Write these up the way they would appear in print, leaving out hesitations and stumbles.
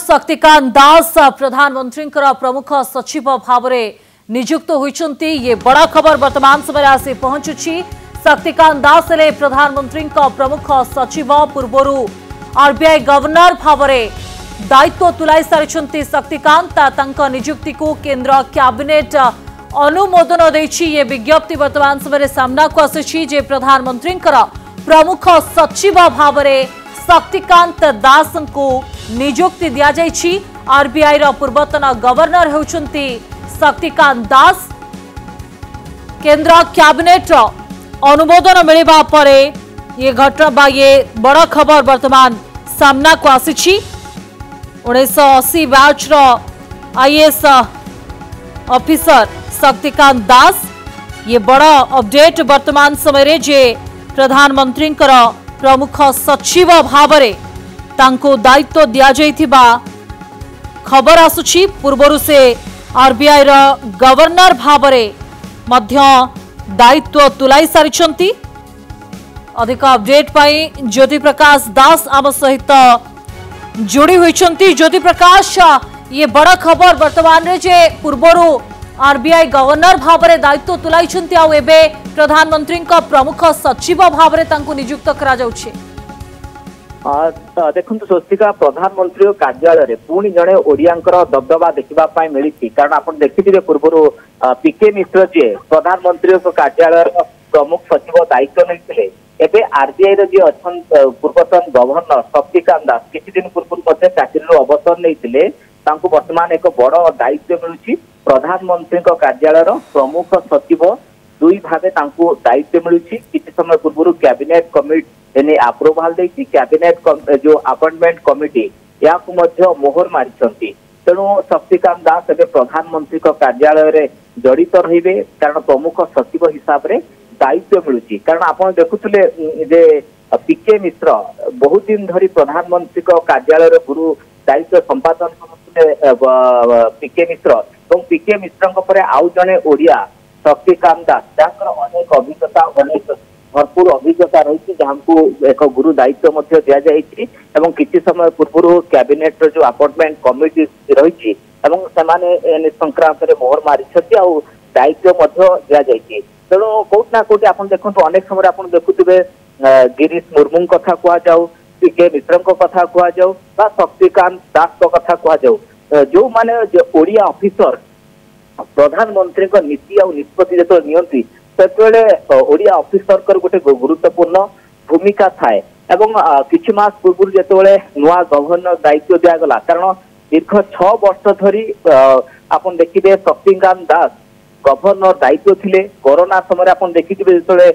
शक्तिकांत दास प्रधानमंत्री प्रमुख सचिव भाव में नियुक्त होती ये बड़ा खबर वर्तमान समय आसी पहुंचुची। शक्तिकांत दास हेले प्रधानमंत्री प्रमुख सचिव पूर्वर आरबीआई गवर्नर भाव में दायित्व तुलाई सारी शक्तिकांत नियुक्ति को केंद्र कैबिनेट अनुमोदन देछि। ये विज्ञप्ति वर्तमान समय सामना को आसी जे प्रधानमंत्री प्रमुख सचिव भाव में शक्तिकांत दास को नियुक्ति दिया जायछि। आरबीआई रो पूर्वतन गवर्नर होउछंती शक्तिकांत दास। केंद्र कैबिनेट अनुमोदन मिलवा परे ये घटना बा ये बड़ा खबर वर्तमान सामना को आसी। 1980 बैच रो आईएएस ऑफिसर शक्तिकांत दास ये बड़ा अपडेट वर्तमान समय रे जे प्रधानमंत्री प्रमुख सचिव भाव में तांको दायित्व दिया जाइथिबा खबर आसुछि। पूर्वरु से आरबीआई रो गवर्नर भाव में मध्य दायित्व तुलाई सारिछंती। अधिक अपडेट पाई ज्योति प्रकाश दास आम सहित जोड़ी होइछंती। ज्योति प्रकाश ये बड़ा खबर वर्तमान रे जे पूर्वरु आरबीआई गवर्नर भाव में दायित्व तुलाई छंती आ एबे प्रधानमंत्री प्रमुख सचिव भाव में तांको नियुक्त करा जाउछि। देखु स्वस्तिका प्रधानमंत्री कार्यालय पुणी जड़े ओडियांकर दबदबा देखा मिली। कारण आप देखिए पूर्व पीके मिश्र जी प्रधानमंत्री कार्यालय प्रमुख सचिव दायित्व नहीं एबे आरबीआई जी अच्छा पूर्वतन गवर्नर शक्तिकांत दास किसी दिन पूर्व चाकरी अवसर नहीं वर्तमान एक बड़ दायित्व मिलूँ। प्रधानमंत्री कार्यालय प्रमुख सचिव दुई भागे दायित्व मिलूँ। किसी समय पूर्व कैबिनेट कमिटी एने अप्रूवाल देती कैबिनेट जो अपॉइंटमेंट कमिटी या मोहर मारी। तेणु शक्तिकांत दास एवं प्रधानमंत्री कार्यालय रे जड़ित रहिबे कारण प्रमुख सचिव हिसाब रे दायित्व मिलूँ। कारण आप देखुले जे पीके मिश्र बहुत दिन धरी प्रधानमंत्री कार्यालय गुरु दायित्व संपादन करते पीके मिश्र और पीके मिश्र आउ जड़े ओडिया शक्तिकांत दास जहाँ अनेक अभिज्ञता अनेक भरपूर अभिज्ञता रही जहाँ को एक गुरु दायित्व दि जाइए। किसी समय पूर्व कैबिनेट जो अपॉइंटमेंट कमिटी रही संक्रांत में मोहर मारी दायित्व दि जाइए। तेणु कौटना कौटी आप देखो अनेक समय आप देखुवे गिरीश मुर्मू कथा कहु पीके मिश्र कथा कहु शक्तिकांत दास कथा कहु जो माने ओडिया ऑफिसर प्रधानमंत्री नीति आ निष्पत्ति जो नियंती सेतबेले ओडिया ऑफिसर गोटे गुरुत्वपूर्ण भूमिका थाए। किछि मास पूर्व जेतबेले नुआ गवर्नर दायित्व दियागला कारण दीर्घ 6 वर्ष धरी आपन देखिबे शक्तिकांत दास गवर्नर दायित्व थिले। कोरोना समय आपन देखिबे जेतबेले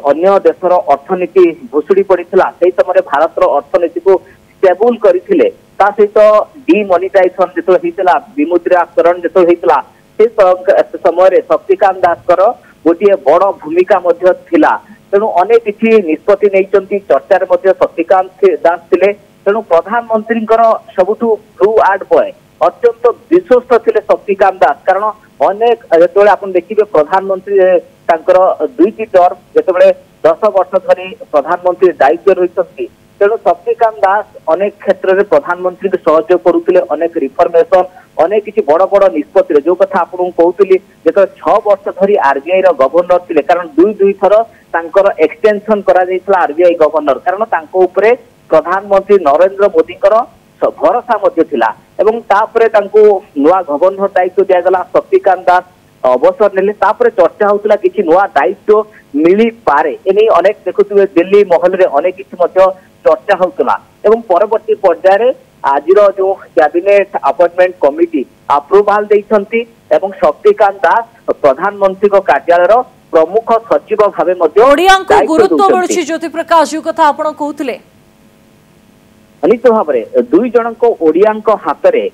अन्य देशर अर्थनीति भुसुड़ी पड़िथिला सेही समय भारत अर्थनीति को स्टेबल करथिले। ता सहित डिमोनिटाइजेशन जो होता विमुद्राकरण जो होता से समय शक्तिकांत दास गोटे बड़ भूमिका थिला। तेणु अनेक किसी निष्पत्ति नहीं चर्चार शक्तिकांत दास थे। तेणु प्रधानमंत्री सबुठू ट्रू आर्ट बॉय अत्यंत विश्वस्त थे शक्तिकांत दास। कारण अनेक जो आप देखिए प्रधानमंत्री दुईटी टर्म जो 10 वर्ष धरी प्रधानमंत्री दायित्व रही। तेणु शक्तिकांत दास अनेक क्षेत्र में प्रधानमंत्री सहयोग करुले अनेक रिफॉर्मेशन अनेक किसी बड़ बड़ निष्पत्ति जो कथा आपको कहूली जो 6 वर्ष धरी आरबीआई गवर्नर थे। कारण दुई थर एक्सटेंशन करा आरबीआई गवर्नर कारण प्रधानमंत्री नरेंद्र मोदी भरोसा थिला। नुआ गवर्नर दायित्व दिगला शक्तिकांत दास अवसर नेले चर्चा होता कि नुआ दायित्व मिली पारे एने अनेक देखुए दिल्ली महल में अनेक किसी चर्चा होता। परवर्ती पर्यायर आज जो कैबिनेट अपॉइंटमेंट कमिटी अप्रूवाल देइछंती एवं शक्तिकांत दास प्रधानमंत्री कार्यालय प्रमुख सचिव भाव ओडियांको गुरुत्व मिलुछि। ज्योति प्रकाश जो कथा आपण कहउतले निश्चित भाव में दुई जन को ओडियांको हाथ में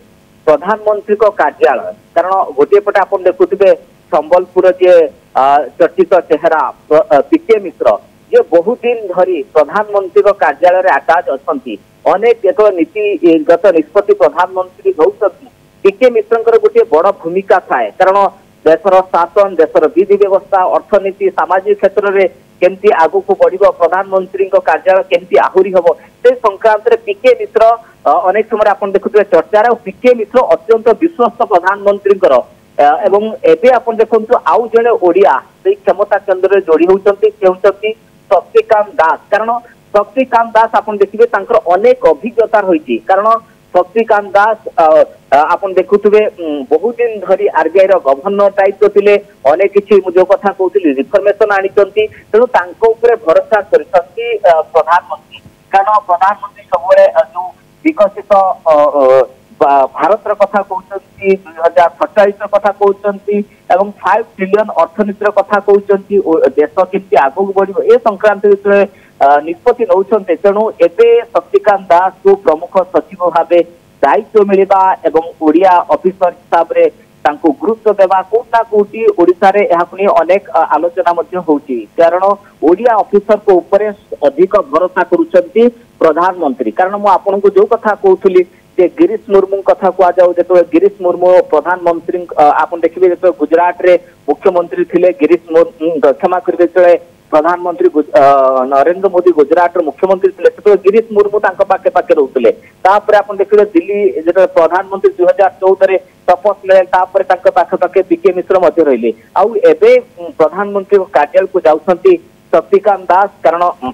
प्रधानमंत्री कार्यालय कारण गोटे पटे आप देखुवे संबलपुर जे चर्चित चेहरा पीके मिश्र जे बहुत दिन धरी प्रधानमंत्री कार्यालय अटैच अच्छा अनेक एक नीतिगत निष्पत्ति प्रधानमंत्री नौकरी पीके मिश्र गोटे बड़ भूमिका थाए। कारण देशर शासन देशर विधि व्यवस्था अर्थनीति सामाजिक क्षेत्र में केमती आगु को बढ़ प्रधानमंत्री कार्यालय केमती आहुरी हम से संक्रांत में पीके मिश्र अनेक समय आप देखुए चर्चार पीके मिश्र अत्यंत विश्वस्त प्रधानमंत्री एवं एबे आपण देखंतु आउ जणे ओडिया से क्षमता केंद्र रे जोड़ी होउचंती शक्तिकांत दास कारण शक्तिकांत दास आपण देखिबे तांकर अनेक अभिज्ञता होईची कारण शक्तिकांत दास आपण देखुथुबे बहुत दिन धरी आरबीआई रो गवर्नर दायित्व थिले अनेक किछि जो कथा कहउथिली रिफॉर्मेशन आनिचंती तेणु तांको ऊपर भरोसा करछंती प्रधानमंत्री कारण प्रधानमंत्री सबरे जो विकसित भारत कथा कहते 2047 कथा कहते 5 ट्रिलियन अर्थनीतिर कथा कहते देश केमती आगू बढ़ ए संक्रांत निष्पत्ति नौते तेणु एवं शक्तिकांत दास को प्रमुख सचिव भाव दायित्व मिलवा एवं ओडिया ऑफिसर हिसाब से गुरुत्व देवा कोटा कोटी ओडिशा रे अनेक आलोचना होउची कारण ओडिया ऑफिसर को ऊपर अधिक भरोसा करुचंती प्रधानमंत्री कारण मु आपन को जो कथा कहउथली जे गिरीश मुर्मू कथा कह जाऊ जो गिरीश मुर्मू प्रधानमंत्री आप देखिए जो गुजरात रे मुख्यमंत्री थिले गिरीश मुर्मू क्षमा करेंगे जो प्रधानमंत्री नरेंद्र मोदी गुजरात मुख्यमंत्री थे गिरीश मुर्मू पाखे पाखे रोते आप देखिए दिल्ली जो प्रधानमंत्री 2014 तपस मिले पाखे पाखे पीके मिश्र रही आउ एबे प्रधानमंत्री कार्यालय को जाउछंती शक्तिकांत दास कारण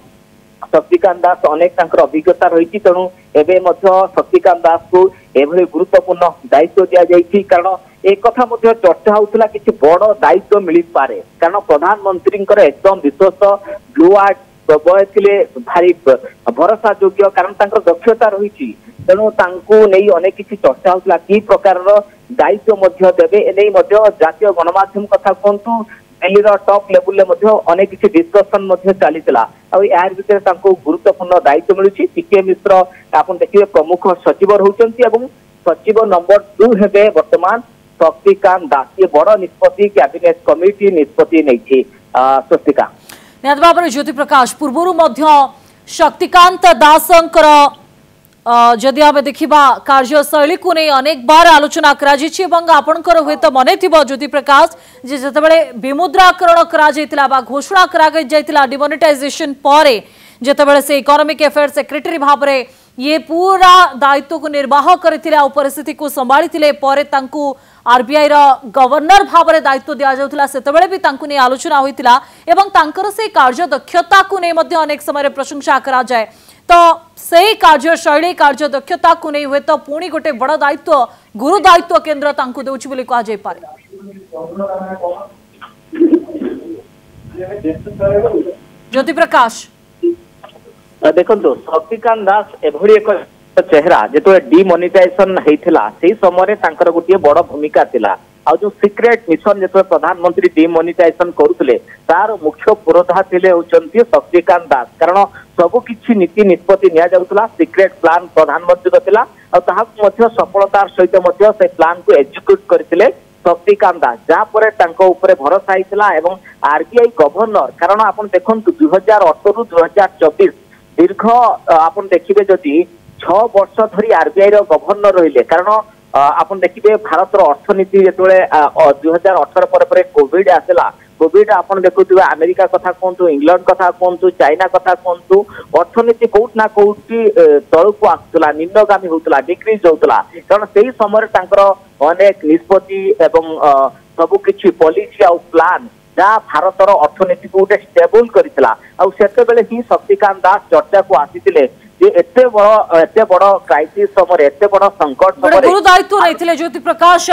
शक्तिकांत दास अनेक अभिज्ञता रही तेणु एवं शक्तिकांत दास को एभली गुरुत्वपूर्ण दायित्व दि जाइए कारण एक कथा चर्चा होता कि बड़ दायित्व मिल पारे कारण प्रधानमंत्री एकदम विश्वस्त ब्लू आर्ट बय थे भारी भरोसा योग्य कारण दक्षता रही तेणु नहीं अनेक किसी चर्चा होता कि प्रकार दायित्व देवे जातीय गणमाध्यम कथा कहतु दिल्ली टॉप लेवल अनेक किसी डिस्कसन चली यार भितर गुरुत्वपूर्ण दायित्व मिलूँ पीके मिश्र आप देखिए प्रमुख सचिव रहउचंती एवं सचिव नंबर 2 हेबे वर्तमान शक्तिकांत दास ये बड़ निष्पत्ति कैबिनेट कमिटी निष्पत्ति नहीं स्वस्तिका निहत भाव ज्योति प्रकाश पूर्व शक्तिकांत दासंकर जदि आम देखा कार्यशैली को नहीं अनेक बार आलोचना आपणकर हुए तो मन थी ज्योति प्रकाश जे जितेबाला विमुद्राकरण घोषणा करा डिमोनेटाइजेशन पर जितेबाला से इकोनॉमिक अफेयर्स सेक्रेटरी भाव में ये पूरा दायित्व को निर्वाह करथिले परिस्थिति को संभाळिथिले परे तांकु आरबीआई रो गवर्नर भाव में दायित्व दिया जाउथला सेतेबेले भी तांकु ने आलोचना होइतिला एवं तांकर से कार्य दक्षता को नहीं मध्य अनेक समय प्रशंसा करा जाए तो से कार्यशैली कार्य दक्षता को नहीं हुए तो पुणी गोटे बड़ दायित्व गुरु दायित्व केंद्र तांकु देउछि बोली कहा जाय पारे ज्योति प्रकाश देखो शक्तिकांत दास एभली एक चेहरा जो डिमोनेटाइजेशन होता से समय गोटे बड़ भूमिका थिला आ जो सीक्रेट मिशन जो प्रधानमंत्री डिमोनेटाइजेशन करुले तार मुख्य पुरोधा थिले होचंती शक्तिकांत दास कारण सबु किछि नीति निष्पत्ति निया जाउतला सीक्रेट प्लान प्रधानमंत्री थिला आ ताहाक मध्य सफलतार सहित मध्य से प्लान को एग्जीक्यूट करथिले शक्तिकांत दास जहाँ पर ऊपर भरोसा होता एवं आरबीआई गवर्नर कारण आप देखु 2018 रु 2024 दीर्घ आप देखिए जदि 6 वर्ष धरी आरबीआई गवर्नर रहिले कारण आप देखिए भारत अर्थनीति जो 2018 पर कोविड आसला कोविड आप देखुए अमेरिका कथा कहतु इंग्लैंड कथा कहतु चाइना कथा कहतु अर्थनीति कौट ना कौटी तल को आसला निम्नगामी होता डिक्रीज होता कारण से ही समय अनेक निष्पत्ति एवं सबकि पॉलिसी आ प्लान जहाँ भारत अर्थनीति को गोटे स्टेबल करथिला आ सेते बेले ही शक्तिकांत दास चर्चा को आसीथिले जे एते बड़ क्राइसिस समय एते बड़ संकट समय गुरु दायित्व नहीं ज्योति प्रकाश